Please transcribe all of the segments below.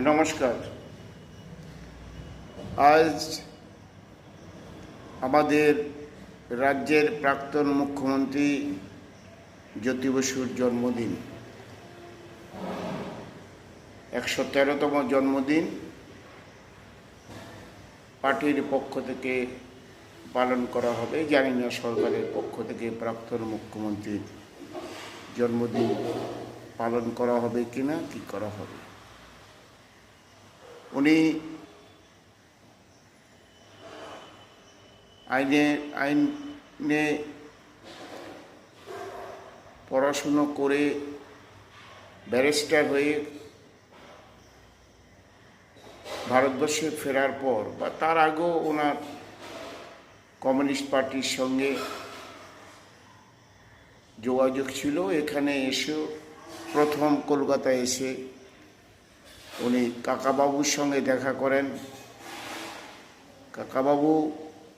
নমস্কার। আজ আমাদের রাজ্যের প্রাক্তন মুখ্যমন্ত্রী জ্যোতি বসুর জন্মদিন, 113তম জন্মদিন পার্টির পক্ষ থেকে পালন করা হবে। জানি না সরকারের পক্ষ থেকে প্রাক্তন মুখ্যমন্ত্রীর জন্মদিন পালন করা হবে কিনা, কি করা হবে। উনি আইনে পড়াশুনো করে ব্যারিস্টার হয়ে ভারতবর্ষে ফেরার পর বা তার আগেও ওনার কমিউনিস্ট পার্টির সঙ্গে যোগাযোগ ছিল। এখানে এসে প্রথম কলকাতায় এসে উনি কাকাবাবুর সঙ্গে দেখা করেন। কাকাবাবু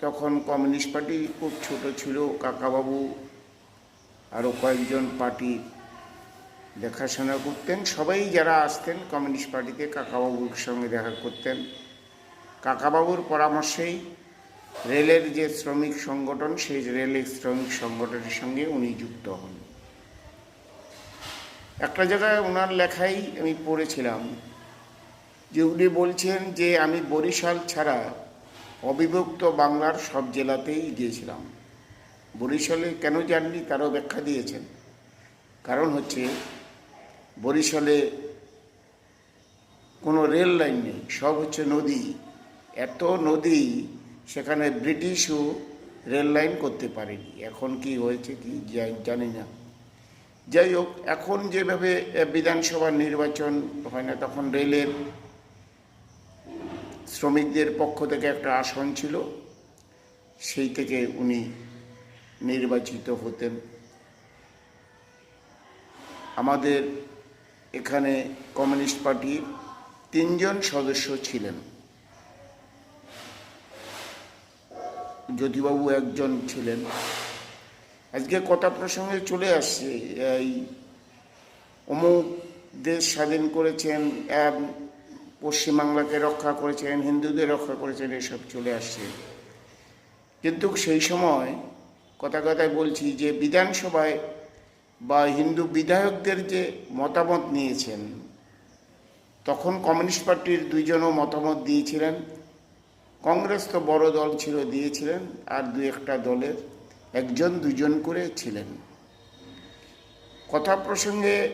তখন কমিউনিস্ট পার্টি খুব ছোট ছিল। কাকাবাবু আরও কয়েকজন পার্টি দেখাশোনা করতেন। সবাই যারা আসতেন কমিউনিস্ট পার্টিতে কাকাবাবুর সঙ্গে দেখা করতেন। কাকাবাবুর পরামর্শেই রেলের যে শ্রমিক সংগঠন, সেই রেলের শ্রমিক সংগঠনের সঙ্গে উনি যুক্ত হন। একটা জায়গায় ওনার লেখাই আমি পড়েছিলাম যে উনি বলছেন যে আমি বরিশাল ছাড়া অবিভক্ত বাংলার সব জেলাতেই গিয়েছিলাম। বরিশালে কেন যাননি তারও ব্যাখ্যা দিয়েছেন। কারণ হচ্ছে বরিশালে কোনো রেল লাইন নেই, সব হচ্ছে নদী। এত নদী, সেখানে ব্রিটিশও রেল লাইন করতে পারেনি। এখন কি হয়েছে কি জানি না। যাই হোক, এখন যেভাবে বিধানসভা নির্বাচন হয় না, তখন রেলের শ্রমিকদের পক্ষ থেকে একটা আসন ছিল, সেই থেকে উনি নির্বাচিত হতেন। আমাদের এখানে কমিউনিস্ট পার্টির 3 জন সদস্য ছিলেন। জ্যোতিবাবু একজন ছিলেন। আজকে কথা প্রসঙ্গে চলে আসছে, এই অমুক দেশ স্বাধীন করেছেন, পশ্চিমবাংলাকে রক্ষা করেছেন, হিন্দুদের রক্ষা করেছেন, এসব চলে আসছে। কিন্তু সেই সময় কথায় বলছি যে বিধানসভায় বা হিন্দু বিধায়কদের যে মতামত নিয়েছেন, তখন কমিউনিস্ট পার্টির 2 জনও মতামত দিয়েছিলেন। কংগ্রেস তো বড় দল ছিল, দিয়েছিলেন, আর 2-1টা দলের 1-2 জন করে ছিলেন। কথা প্রসঙ্গে